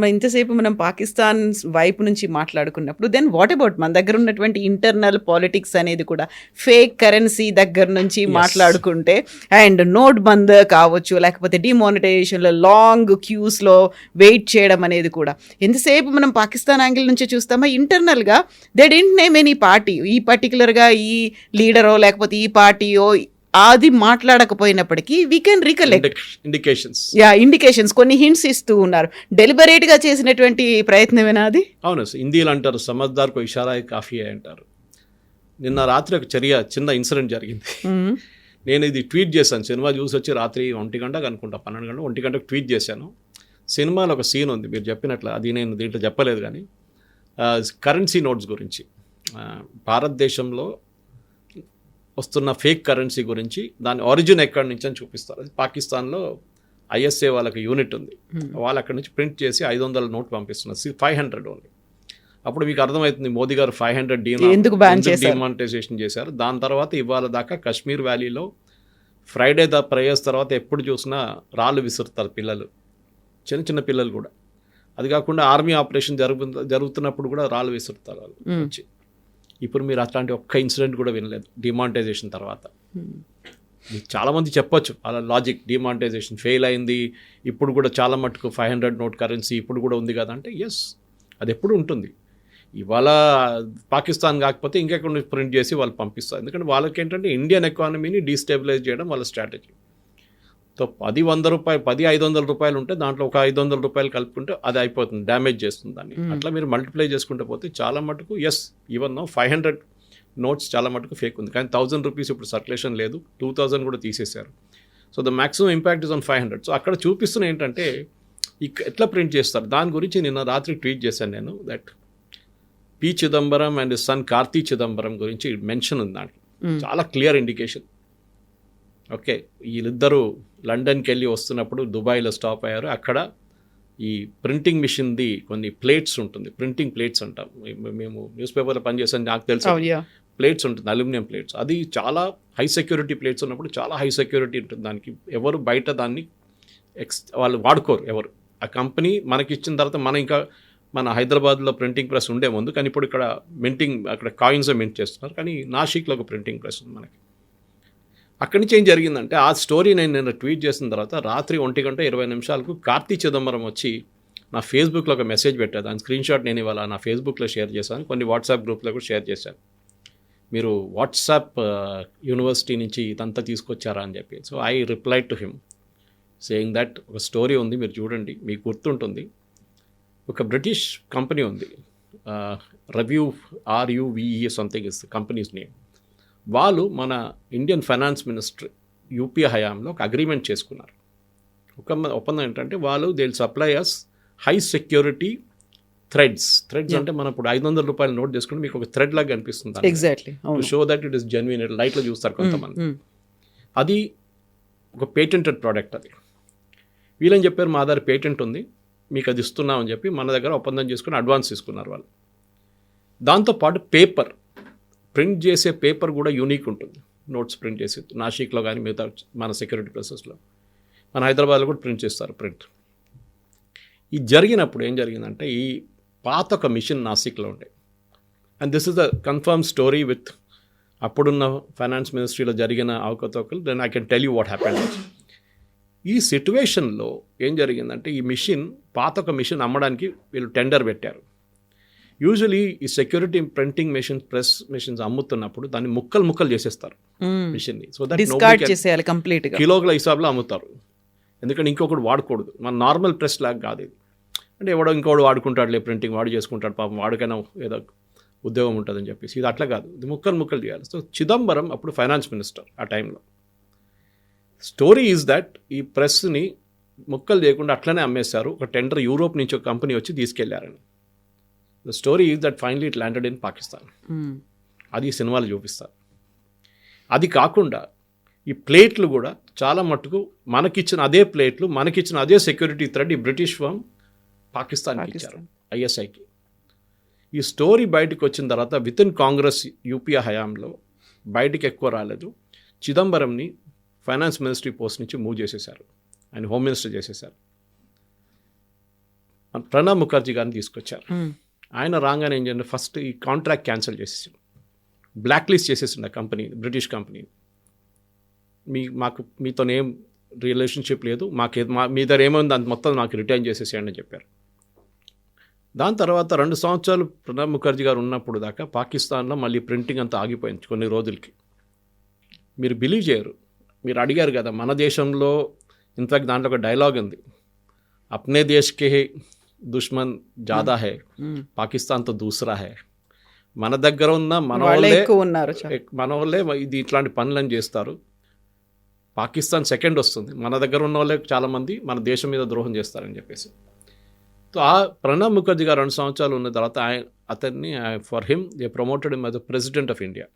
మరి ఇంతసేపు మనం పాకిస్తాన్ వైపు నుంచి మాట్లాడుకున్నప్పుడు దెన్ వాట్ అబౌట్ మన దగ్గర ఉన్నటువంటి ఇంటర్నల్ పాలిటిక్స్ అనేది కూడా ఫేక్ కరెన్సీ దగ్గర నుంచి మాట్లాడుకుంటే అండ్ నోట్ బంద్ కావచ్చు, లేకపోతే డిమానిటైజేషన్లో లాంగ్ క్యూస్లో వెయిట్ చేయడం అనేది కూడా ఎంతసేపు మనం పాకిస్తాన్ యాంగిల్ నుంచి చూస్తామో ఇంటర్నల్గా they didn't name any party, ఈ పర్టికులర్గా ఈ లీడరో లేకపోతే ఈ పార్టీయో అది మాట్లాడకపోయినప్పటికీ వీ కెన్ రికలెక్ట్ ఇండికేషన్స్ కొన్ని హింట్స్ ఇస్తూ ఉన్నారు. డెలిబరేట్గా చేసినటువంటి ప్రయత్నమేనా అది? అవును, హిందీలో అంటారు సమజ్దార్ కో ఇషారా కాఫీ అంటారు. నిన్న రాత్రి ఒక చిన్న ఇన్సిడెంట్ జరిగింది. నేను ఇది ట్వీట్ చేశాను, సినిమా చూసి వచ్చి రాత్రి 1 గంటకు అనుకుంటా, 12 గంటలకు 1 గంటకు ట్వీట్ చేశాను. సినిమాలో ఒక సీన్ ఉంది మీరు చెప్పినట్లు, అది నేను దీంట్లో చెప్పలేదు కానీ కరెన్సీ నోట్స్ గురించి, భారతదేశంలో వస్తున్న ఫేక్ కరెన్సీ గురించి, దాని ఆరిజిన్ ఎక్కడి నుంచి అని చూపిస్తారు. అది పాకిస్తాన్లో ఐఎస్ఏ వాళ్ళకి యూనిట్ ఉంది, వాళ్ళు అక్కడి నుంచి ప్రింట్ చేసి 500 నోట్ పంపిస్తున్నారు, 500 ఓన్లీ. అప్పుడు మీకు అర్థమవుతుంది మోదీ గారు 500 డిమానిటైజేషన్ చేశారు. దాని తర్వాత ఇవాళ దాకా కాశ్మీర్ వ్యాలీలో ఫ్రైడే ప్రేయర్స్ తర్వాత ఎప్పుడు చూసినా రాళ్ళు విసురుతారు పిల్లలు, చిన్న పిల్లలు కూడా. అది కాకుండా ఆర్మీ ఆపరేషన్ జరుగుతున్నప్పుడు కూడా రాళ్ళు విసురుతారు వాళ్ళు వచ్చి. ఇప్పుడు మీరు అట్లాంటి ఒక్క ఇన్సిడెంట్ కూడా వినలేదు డిమానిటైజేషన్ తర్వాత. మీకు చాలామంది చెప్పొచ్చు అలా లాజిక్, డిమానిటైజేషన్ ఫెయిల్ అయింది, ఇప్పుడు కూడా చాలా మటుకు 500 నోట్ కరెన్సీ ఇప్పుడు కూడా ఉంది కదా అంటే ఎస్, అది ఎప్పుడు ఉంటుంది. ఇవాళ పాకిస్తాన్ కాకపోతే ఇంకెక్కడ ప్రింట్ చేసి వాళ్ళు పంపిస్తారు. ఎందుకంటే వాళ్ళకి ఏంటంటే ఇండియన్ ఎకానమీని డీస్టెబిలైజ్ చేయడం వాళ్ళ స్ట్రాటజీ. సో 10-100 రూపాయలు, 10-500 రూపాయలు ఉంటే దాంట్లో ఒక 500 రూపాయలు కలుపుకుంటే అది అయిపోతుంది, డ్యామేజ్ చేస్తుంది దాన్ని. అట్లా మీరు మల్టిప్లై చేసుకుంటూ పోతే చాలా మటుకు ఎస్, ఈవెన్ 500 నోట్స్ చాలా మటుకు ఫేక్ ఉంది. కానీ 1000 రూపీస్ ఇప్పుడు సర్క్యులేషన్ లేదు, 2000 కూడా తీసేశారు. So the maximum impact is on 500. So అక్కడ చూపిస్తున్న ఏంటంటే ఎట్లా ప్రింట్ చేస్తారు దాని గురించి నిన్న రాత్రి ట్వీట్ చేశాను నేను. That P Chidambaram and son Karti Chidambaram గురించి మెన్షన్ ఉంది దాంట్లో, చాలా క్లియర్ ఇండికేషన్. ఓకే, వీళ్ళిద్దరూ లండన్కి వెళ్ళి వస్తున్నప్పుడు దుబాయ్లో స్టాప్ అయ్యారు. అక్కడ ఈ ప్రింటింగ్ మిషన్ది కొన్ని ప్లేట్స్ ఉంటుంది, ప్రింటింగ్ ప్లేట్స్ అంటాం మేము, న్యూస్ పేపర్లో పనిచేసాను నాకు తెలుసు. ప్లేట్స్ ఉంటుంది, అల్యూమినియం ప్లేట్స్. అది చాలా హై సెక్యూరిటీ ప్లేట్స్ ఉన్నప్పుడు చాలా హై సెక్యూరిటీ ఉంటుంది దానికి. ఎవరు బయట దాన్ని వాళ్ళు వాడుకోరు ఎవరు. ఆ కంపెనీ మనకి ఇచ్చిన తర్వాత మన హైదరాబాద్లో ప్రింటింగ్ ప్రెస్ ఉండే ముందు, కానీ ఇప్పుడు ఇక్కడ అక్కడ కాయిన్స్ మింట్ చేస్తున్నారు. కానీ నాసిక్లో ఒక ప్రింటింగ్ ప్రెస్ ఉంది మనకి. అక్కడి నుంచి ఏం జరిగిందంటే ఆ స్టోరీ నేను ట్వీట్ చేసిన తర్వాత రాత్రి 1:20 కార్తీ చిదంబరం వచ్చి నా ఫేస్బుక్లో ఒక మెసేజ్ పెట్టారు. దాని స్క్రీన్ షాట్ నేను ఇవాళ నా ఫేస్బుక్లో షేర్ చేశాను, కొన్ని వాట్సాప్ గ్రూప్లో కూడా షేర్ చేశాను. మీరు వాట్సాప్ యూనివర్సిటీ నుంచి ఇదంతా తీసుకొచ్చారా అని చెప్పి. So I replied to him saying that ఒక స్టోరీ ఉంది, మీరు చూడండి, మీకు గుర్తుంటుంది. ఒక బ్రిటిష్ కంపెనీ ఉంది, RUVE something is companies name. వాళ్ళు మన ఇండియన్ ఫైనాన్స్ మినిస్టర్ యూపీఏ హయాంలో ఒక అగ్రిమెంట్ చేసుకున్నారు. ఒప్పందం ఏంటంటే వాళ్ళు they will supply us high security threads అంటే మనం ఇప్పుడు 500 రూపాయల నోట్ చేసుకుంటే మీకు ఒక థ్రెడ్ లాగా కనిపిస్తుంది, exactly show that it is genuine. లైట్లో చూస్తారు కొంతమంది. అది ఒక పేటెంటెడ్ ప్రోడక్ట్. అది వీళ్ళని చెప్పారు మా దగ్గర పేటెంట్ ఉంది, మీకు అది ఇస్తున్నామని చెప్పి మన దగ్గర ఒప్పందం చేసుకుని అడ్వాన్స్ తీసుకున్నారు వాళ్ళు. దాంతోపాటు పేపర్ ప్రింట్ చేసే పేపర్ కూడా యూనిక్ ఉంటుంది, నోట్స్ ప్రింట్ చేసి నాసిక్లో కానీ మిగతా మన సెక్యూరిటీ ప్లేసెస్లో, మన హైదరాబాద్లో కూడా ప్రింట్ చేస్తారు ప్రింట్. ఇది జరిగినప్పుడు ఏం జరిగిందంటే ఈ పాత ఒక మిషన్ నాసిక్లో ఉండే, and this is the confirm story with అప్పుడున్న ఫైనాన్స్ మినిస్ట్రీలో జరిగిన అవకతవకలు. Then I can tell you what happened. ఈ సిట్యువేషన్లో ఏం జరిగిందంటే ఈ మిషన్, పాత ఒక మిషన్ అమ్మడానికి వీళ్ళు టెండర్ పెట్టారు. యూజువలీ ఈ security printing machines, press machines అమ్ముతున్నప్పుడు దాన్ని ముక్కలు చేసేస్తారు మిషన్ని. సో దట్ కంప్లీట్గా కిలోల హిసాబ్లో అమ్ముతారు, ఎందుకంటే ఇంకొకటి వాడకూడదు. మన నార్మల్ ప్రెస్ లాగా కాదు ఇది. అంటే ఇంకోడు వాడుకుంటాడులే ప్రింటింగ్, వాడు చేసుకుంటాడు పాపం, వాడికైనా ఏదో ఉద్యోగం ఉంటుందని చెప్పేసి. ఇది అట్లా కాదు, ఇది ముక్కలు చేయాలి. సో చిదంబరం అప్పుడు ఫైనాన్స్ మినిస్టర్ ఆ టైంలో. స్టోరీ ఈజ్ దట్ ఈ ప్రెస్ని ముక్కలు చేయకుండా అట్లనే అమ్మేశారు. ఒక టెండర్ యూరోప్ నుంచి ఒక కంపెనీ వచ్చి తీసుకెళ్లారని. The story is that finally it landed in Pakistan. అది సినిమాలు చూపిస్తారు. అది కాకుండా ఈ ప్లేట్లు కూడా చాలా మట్టుకు మనకిచ్చిన అదే ప్లేట్లు, మనకిచ్చిన అదే సెక్యూరిటీ థ్రెడ్ ఈ బ్రిటిష్ ఫర్మ్ పాకిస్తాన్కి ఇచ్చారు, ISIకి. ఈ స్టోరీ బయటకు వచ్చిన తర్వాత విత్ ఇన్ కాంగ్రెస్ యూపీఏ హయాంలో బయటికి ఎక్కువ రాలేదు. చిదంబరంని ఫైనాన్స్ మినిస్ట్రీ పోస్ట్ నుంచి మూవ్ చేసేశారు. ఆయన హోమ్ మినిస్టర్ చేసేసారు. ప్రణబ్ ముఖర్జీ గారిని తీసుకొచ్చారు. ఆయన రాగానే ఏం చేయండి, ఫస్ట్ ఈ కాంట్రాక్ట్ క్యాన్సిల్ చేసేసాడు, బ్లాక్ లిస్ట్ చేసేసిండు ఆ కంపెనీ, బ్రిటిష్ కంపెనీ. మీతో ఏం రిలేషన్షిప్ లేదు, మీ దగ్గర ఏమైంది అంత మొత్తం నాకు రిటర్న్ చేసేసేయండి అని చెప్పారు. దాని తర్వాత 2 సంవత్సరాలు ప్రణబ్ ముఖర్జీ గారు ఉన్నప్పుడు దాకా పాకిస్తాన్లో మళ్ళీ ప్రింటింగ్ అంతా ఆగిపోయింది కొన్ని రోజులకి. మీరు బిలీవ్ చేయరు, మీరు అడిగారు కదా మన దేశంలో, ఇన్ఫ్యాక్ట్ దాంట్లో ఒక డైలాగ్ ఉంది, అప్నే దేశ్కే దుష్మన్ జాదా హై, పాకిస్తాన్తో దూసరా హై. మన దగ్గర ఉన్న మన వాళ్ళే ఇది ఇట్లాంటి పనులను చేస్తారు, పాకిస్తాన్ సెకండ్ వస్తుంది, మన దగ్గర ఉన్న వాళ్ళే చాలామంది మన దేశం మీద ద్రోహం చేస్తారని చెప్పేసి. సో ఆ ప్రణబ్ ముఖర్జీ గారు 2 సంవత్సరాలు ఉన్న తర్వాత అతన్ని for him they promoted him as the president of India.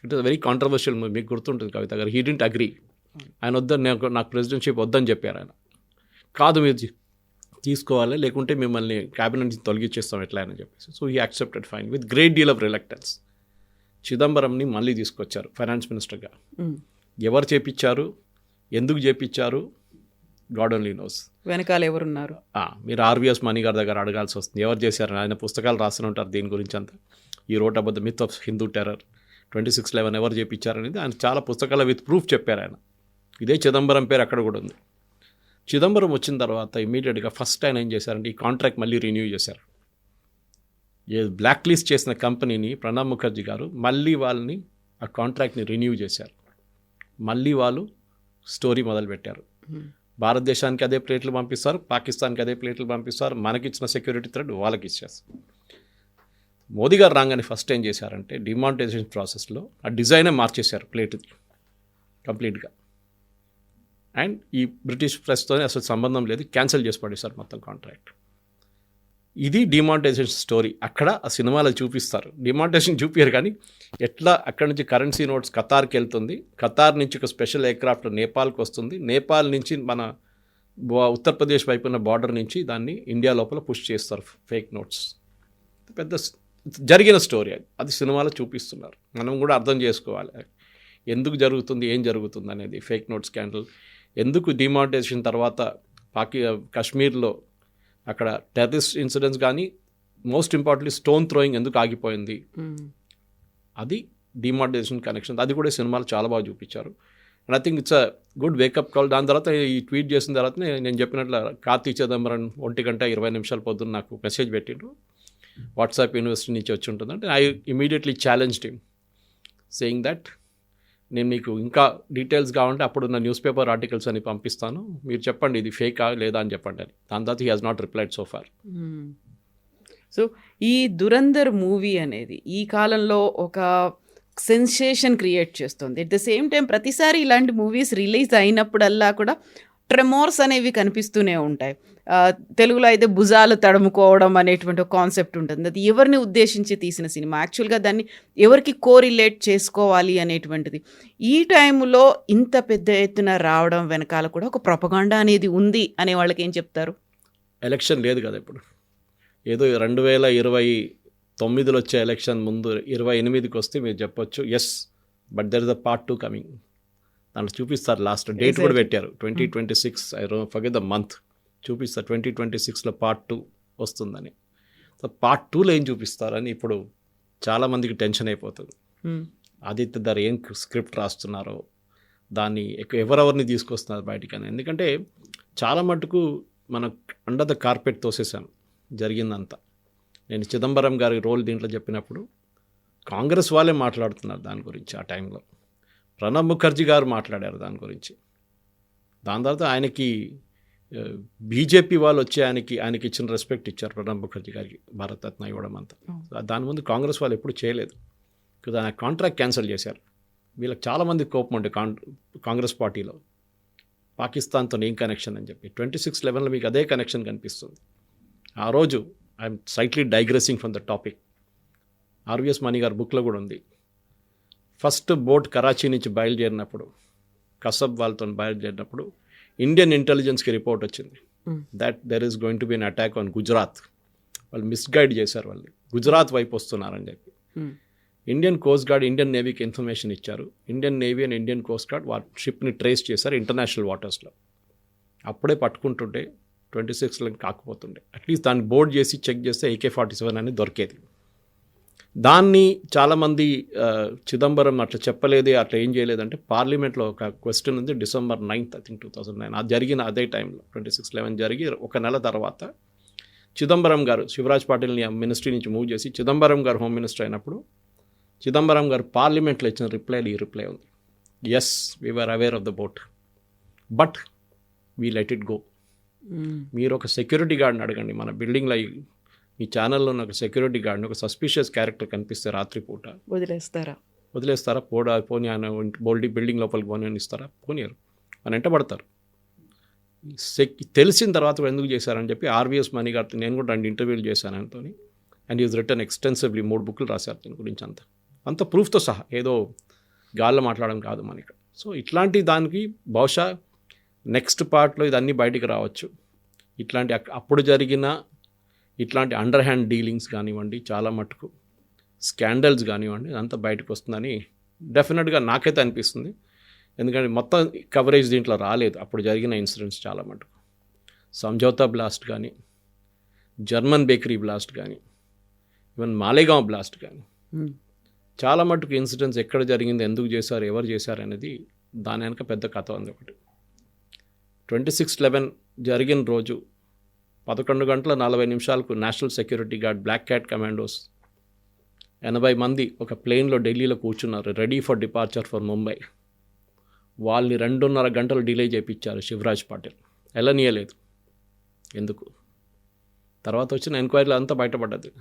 It is very controversial, మీకు గుర్తుంటుంది కవిత గారు. హీ డింట్ అగ్రీ, ఆయన వద్దని, నాకు ప్రెసిడెన్షిప్ వద్దని చెప్పారు ఆయన. కాదు మీరు తీసుకోవాలి, లేకుంటే మిమ్మల్ని క్యాబినెట్ నుంచి తొలగించేస్తాం ఎట్లా అని చెప్పేసి. So he accepted fine with great deal of reluctance. చిదంబరంని మళ్ళీ తీసుకొచ్చారు ఫైనాన్స్ మినిస్టర్గా. ఎవరు చేపించారు, ఎందుకు చేపించారు, గాడ్ ఓన్లీ నోస్. వెనకాల ఎవరున్నారు, మీరు ఆర్వీఎస్ మణి గారి దగ్గర అడగాల్సి వస్తుంది, ఎవరు చేశారు. ఆయన పుస్తకాలు రాస్తూనే ఉంటారు దీని గురించి అంతా. ఈ wrote about the myth of Hindu terror, 26/11 ఎవరు చేపించారనేది ఆయన చాలా పుస్తకాల విత్ ప్రూఫ్ చెప్పారు ఆయన. ఇదే చిదంబరం పేరు అక్కడ కూడా ఉంది. చిదంబరం వచ్చిన తర్వాత ఇమీడియట్గా ఫస్ట్ ఆయన ఏం చేశారంటే ఈ కాంట్రాక్ట్ మళ్ళీ రెన్యూ చేశారు. బ్లాక్ లిస్ట్ చేసిన కంపెనీని ప్రణబ్ ముఖర్జీ గారు మళ్ళీ వాళ్ళని ఆ కాంట్రాక్ట్ని రెన్యూ చేశారు. మళ్ళీ వాళ్ళు స్టోరీ మొదలుపెట్టారు. భారతదేశానికి అదే ప్లేట్లు పంపిస్తారు, పాకిస్తాన్కి అదే ప్లేట్లు పంపిస్తారు, మనకిచ్చిన సెక్యూరిటీ థ్రెడ్ వాళ్ళకి ఇచ్చేస్తారు. మోదీ గారు రాగానే ఫస్ట్ ఏం చేశారంటే డిమానిటైజేషన్ ప్రాసెస్లో ఆ డిజైనే మార్చేశారు ప్లేట్ది కంప్లీట్గా. అండ్ ఈ బ్రిటిష్ ప్రెస్తో అసలు సంబంధం లేదు, క్యాన్సిల్ చేసి పడేశారు మొత్తం కాంట్రాక్ట్. ఇది డిమానిటైజేషన్ స్టోరీ. అక్కడ ఆ సినిమాలో చూపిస్తారు, డిమానిటైజేషన్ చూపించారు కానీ ఎట్లా అక్కడ నుంచి కరెన్సీ నోట్స్ ఖతార్కి వెళ్తుంది, ఖతార్ నుంచి ఒక స్పెషల్ ఎయిర్క్రాఫ్ట్ నేపాల్కి వస్తుంది, నేపాల్ నుంచి మన ఉత్తరప్రదేశ్ వైపు ఉన్న బార్డర్ నుంచి దాన్ని ఇండియా లోపల పుష్ చేస్తారు ఫేక్ నోట్స్. పెద్ద జరిగిన స్టోరీ అది సినిమాలో చూపిస్తున్నారు. మనం కూడా అర్థం చేసుకోవాలి ఎందుకు జరుగుతుంది, ఏం జరుగుతుంది అనేది. ఫేక్ నోట్ స్కాండల్ ఎందుకు, డిమానిటైజేషన్ తర్వాత కాశ్మీర్లో అక్కడ టెర్రరిస్ట్ ఇన్సిడెంట్స్ కానీ మోస్ట్ ఇంపార్టెంట్లీ స్టోన్ థ్రోయింగ్ ఎందుకు ఆగిపోయింది, అది డిమానిటైజేషన్ కనెక్షన్. అది కూడా సినిమాలు చాలా బాగా చూపించారు. And I think it's a good wake up call. దాని తర్వాత ఈ ట్వీట్ చేసిన తర్వాత నేను చెప్పినట్లు కార్తీ చిదంబరం 1:20 పొద్దున్న నాకు మెసేజ్ పెట్టిండు, వాట్సాప్ యూనివర్సిటీ నుంచి వచ్చి ఉంటుందంటే I immediately challenged him saying that నేను మీకు ఇంకా డీటెయిల్స్ కావాలంటే అప్పుడున్న న్యూస్ పేపర్ ఆర్టికల్స్ అని పంపిస్తాను, మీరు చెప్పండి ఇది ఫేకా లేదా అని చెప్పండి అని. దాని తర్వాత he has not replied so far. So ఈ దురంధర్ మూవీ అనేది ఈ కాలంలో ఒక సెన్సేషన్ క్రియేట్ చేస్తుంది. ఎట్ ద సేమ్ టైం ప్రతిసారి ఇలాంటి మూవీస్ రిలీజ్ అయినప్పుడల్లా కూడా ట్రెమోర్స్ అనేవి కనిపిస్తూనే ఉంటాయి. తెలుగులో అయితే భుజాలు తడుముకోవడం అనేటువంటి ఒక కాన్సెప్ట్ ఉంటుంది. అది ఎవరిని ఉద్దేశించి తీసిన సినిమా, యాక్చువల్గా దాన్ని ఎవరికి కోరిలేట్ చేసుకోవాలి అనేటువంటిది. ఈ టైంలో ఇంత పెద్ద ఎత్తున రావడం వెనకాల కూడా ఒక ప్రొపగాండా అనేది ఉంది అనే వాళ్ళకి ఏం చెప్తారు? ఎలక్షన్ లేదు కదా ఇప్పుడు, ఏదో 2029లో వచ్చే ఎలక్షన్ ముందు 28కి వస్తే మీరు చెప్పొచ్చు yes, but there is the part 2 coming. దాంట్లో చూపిస్తారు, లాస్ట్ డేట్ కూడా పెట్టారు 2026, ఐ ఫర్గెట్ ద మంత్, చూపిస్తారు 2026లో పార్ట్ 2 వస్తుందని. సో పార్ట్ 2లో ఏం చూపిస్తారని ఇప్పుడు చాలామందికి టెన్షన్ అయిపోతుంది. ఆదిత్య ధర్ ఏం స్క్రిప్ట్ రాస్తున్నారో, దాన్ని ఎవరెవరిని తీసుకొస్తున్నారు బయటికని. ఎందుకంటే చాలా మటుకు మనం అండర్ ద కార్పెట్ తోసేసాం జరిగిందంతా. నేను చిదంబరం గారి రోల్ దీంట్లో చెప్పినప్పుడు కాంగ్రెస్ వాళ్ళే మాట్లాడుతున్నారు దాని గురించి. ఆ టైంలో ప్రణబ్ ముఖర్జీ గారు మాట్లాడారు దాని గురించి. దాని తర్వాత ఆయనకి బీజేపీ వాళ్ళు వచ్చి ఆయనకి ఇచ్చిన రెస్పెక్ట్ ఇచ్చారు ప్రణబ్ ముఖర్జీ గారికి, భారతరత్న ఇవ్వడం అంతా. దాని ముందు కాంగ్రెస్ వాళ్ళు ఎప్పుడు చేయలేదు. ఆయన కాంట్రాక్ట్ క్యాన్సిల్ చేశారు. వీళ్ళకి చాలామంది కోపం ఉండే కాంగ్రెస్ పార్టీలో, పాకిస్తాన్తో ఏం కనెక్షన్ అని చెప్పి. 26/11లో మీకు అదే కనెక్షన్ కనిపిస్తుంది. ఆ రోజు I'm slightly digressing from the topic, RVS Mani గారి బుక్లో కూడా ఉంది. ఫస్ట్ బోట్ కరాచీ నుంచి బయలుదేరినప్పుడు, కసబ్ వాళ్ళతో బయలుదేరినప్పుడు ఇండియన్ ఇంటెలిజెన్స్కి రిపోర్ట్ వచ్చింది that there is going to be an attack on Gujarat. వాళ్ళు మిస్గైడ్ చేశారు, వాళ్ళు గుజరాత్ వైపు వస్తున్నారని చెప్పి. ఇండియన్ కోస్ట్ గార్డ్ ఇండియన్ నేవీకి ఇన్ఫర్మేషన్ ఇచ్చారు. Indian navy and Indian coast guard వాళ్ళ షిప్ని ట్రేస్ చేశారు ఇంటర్నేషనల్ వాటర్స్లో. అప్పుడే పట్టుకుంటుంటే 26 కాకపోతుండే. అట్లీస్ట్ దాన్ని బోర్డ్ చేసి చెక్ చేస్తే AK-47 అనేది దొరికేది. దాన్ని చాలామంది చిదంబరం అట్లా చెప్పలేదు, అట్లా ఏం చేయలేదంటే పార్లమెంట్లో ఒక క్వశ్చన్ ఉంది December 9th, I think 2009. అది జరిగిన అదే టైంలో 26/11 జరిగి ఒక నెల తర్వాత చిదంబరం గారు శివరాజ్ పాటిల్ని మినిస్ట్రీ నుంచి మూవ్ చేసి చిదంబరం గారు హోమ్ మినిస్టర్ అయినప్పుడు చిదంబరం గారు పార్లమెంట్లో ఇచ్చిన రిప్లైలో ఈ రిప్లై ఉంది. Yes, we were aware of the boat but we let it go. మీరు ఒక సెక్యూరిటీ గార్డ్ని అడగండి, మన బిల్డింగ్లో మీ ఛానల్లో ఉన్న ఒక సెక్యూరిటీ గార్డ్ని, ఒక సస్పిషియస్ క్యారెక్టర్ కనిపిస్తే రాత్రిపూట వదిలేస్తారా? పోనీ ఆయన బిల్డింగ్ లోపలికి పోనీ ఇస్తారా? పోనీయరు, అని వెంటబడతారు. తెలిసిన తర్వాత ఎందుకు చేశారని చెప్పి RVS మణి గారితో నేను కూడా 2 ఇంటర్వ్యూలు చేశాను ఆయనతో. అండ్ ఈజ్ రిటర్న్ ఎక్స్టెన్సివ్లీ 3 బుక్లు రాశారు దీని గురించి, అంత ప్రూఫ్తో సహా, ఏదో గాల్లో మాట్లాడడం కాదు మనకి. సో ఇట్లాంటి దానికి బహుశా నెక్స్ట్ పార్ట్లో ఇదన్నీ బయటికి రావచ్చు. ఇట్లాంటి అప్పుడు జరిగిన ఇట్లాంటి అండర్ హ్యాండ్ డీలింగ్స్ కానివ్వండి, చాలా మటుకు స్కాండల్స్ కానివ్వండి, అదంతా బయటకు వస్తుందని డెఫినెట్గా నాకైతే అనిపిస్తుంది. ఎందుకంటే మొత్తం కవరేజ్ దీంట్లో రాలేదు. అప్పుడు జరిగిన ఇన్సిడెంట్స్ చాలా మటుకు సంజౌతా బ్లాస్ట్ కానీ, జర్మన్ బేకరీ బ్లాస్ట్ కానీ, ఈవెన్ మాలేగాం బ్లాస్ట్ కానీ, చాలా మటుకు ఇన్సిడెంట్స్ ఎక్కడ జరిగింది, ఎందుకు చేశారు, ఎవరు చేశారు అనేది దాని వెనక పెద్ద కథ ఉంది. ఒకటి 26/11 జరిగిన రోజు 11:40 national security guard black cat commandos 80 మంది ఒక ప్లేన్లో ఢిల్లీలో కూర్చున్నారు, ready for departure for Mumbai. వాళ్ళని 2.5 గంటలు డిలే చేయించారు శివరాజ్ పాటిల్. వెళ్ళనీయలేదు. ఎందుకు? తర్వాత వచ్చిన ఎంక్వైరీలో అంతా బయటపడ్డది.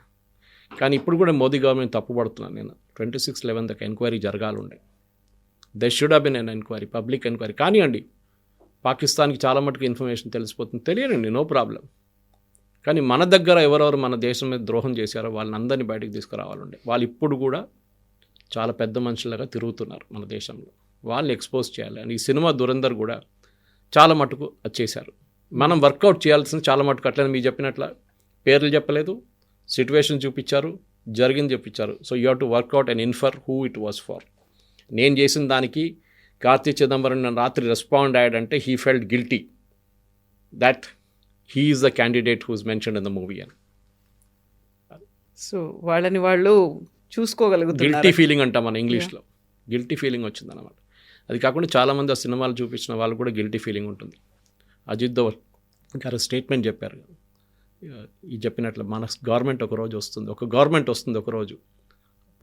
కానీ ఇప్పుడు కూడా మోదీ గవర్నమెంట్ తప్పుపడుతున్నాను నేను. 26/11 దాకా ఎంక్వైరీ జరగాలండే. They should have been an enquiry, public enquiry. కానివ్వండి, పాకిస్తాన్కి చాలా మటుకు ఇన్ఫర్మేషన్ తెలిసిపోతుంది, తెలియనండి, నో ప్రాబ్లం. కానీ మన దగ్గర ఎవరెవరు మన దేశం మీద ద్రోహం చేశారో వాళ్ళని అందరినీ బయటకు తీసుకురావాలండి. వాళ్ళు ఇప్పుడు కూడా చాలా పెద్ద మనుషులుగా తిరుగుతున్నారు మన దేశంలో, వాళ్ళని ఎక్స్పోజ్ చేయాలి. అని ఈ సినిమా దురంధర్ కూడా చాలా మటుకు అది చేశారు. మనం వర్కౌట్ చేయాల్సింది చాలా మటుకు. అట్లనే మీరు చెప్పినట్ల పేర్లు చెప్పలేదు, సిచ్యువేషన్ చూపించారు, జరిగింది చెప్పించారు. So you have to work out and infer who it was for. నేను చేసిన దానికి కార్తీ చిదంబరం నన్ను రాత్రి రెస్పాండ్ అయ్యాడంటే he felt guilty that he is the candidate who's mentioned in the movie అని. సో వాళ్ళని వాళ్ళు చూసుకోగలుగుతారు. గిల్టీ ఫీలింగ్ అంటాం మన ఇంగ్లీష్లో, గిల్టీ ఫీలింగ్ వచ్చిందన్నమాట. అది కాకుండా చాలామంది ఆ సినిమాలు చూపించిన వాళ్ళు కూడా గిల్టీ ఫీలింగ్ ఉంటుంది. అజిత్ దోవల్ గారు స్టేట్మెంట్ చెప్పారు, ఈ చెప్పినట్లు మన గవర్నమెంట్ ఒకరోజు వస్తుంది, ఒకరోజు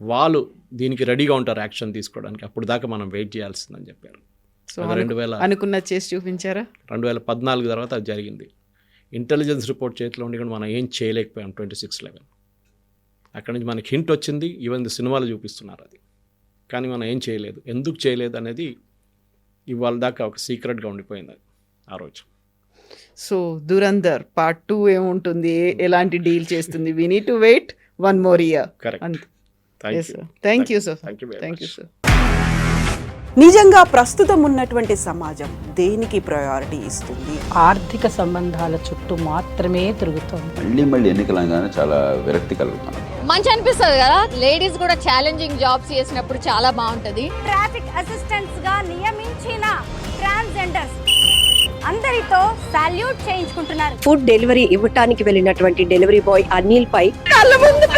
వాళ్ళు దీనికి రెడీగా ఉంటారు యాక్షన్ తీసుకోవడానికి, అప్పుడు దాకా మనం వెయిట్ చేయాల్సిందని చెప్పారు. సో 2000 అనుకున్న చేసి చూపించారా? 2014 తర్వాత అది జరిగింది. ఇంటెలిజెన్స్ రిపోర్ట్ చేతిలో ఉండి కూడా మనం ఏం చేయలేకపోయాం. 26/11 అక్కడి నుంచి మనకి హింట్ వచ్చింది, ఈవెన్ సినిమాలు చూపిస్తున్నారు అది, కానీ మనం ఏం చేయలేదు. ఎందుకు చేయలేదు అనేది ఇవాళ దాకా ఒక సీక్రెట్గా ఉండిపోయింది అది ఆ రోజు. సో దురంధర్ పార్ట్ 2 ఏముంటుంది, ఎలాంటి డీల్ చేస్తుంది? We need to wait 1 more year. Correct. Thank you sir. Thank you sir. నిజంగా ప్రస్తుతం ఉన్నటువంటి సమాజం దేనికి ప్రయారిటీ ఇస్తుంది? ఆర్థిక సంబంధాల చుట్టూ మాత్రమే తిరుగుతోంది. మళ్ళీ ఎన్నికలంగానే చాలా విరక్తి కలుగుతాను. మంచి అనిపిస్తుంది కదా, లేడీస్ కూడా ఛాలెంజింగ్ జాబ్స్ చేసినప్పుడు చాలా బాగుంటది. ట్రాఫిక్ అసిస్టెంట్స్ గా నియమించిన ట్రాన్స్జెండర్స్ అందరితో సాల్యూట్ చేయించుకుంటున్నారు. ఫుడ్ డెలివరీ ఇవ్వటానికి వెళ్ళినటువంటి డెలివరీ బాయ్ అనిల్ పై కళ్ళ ముందు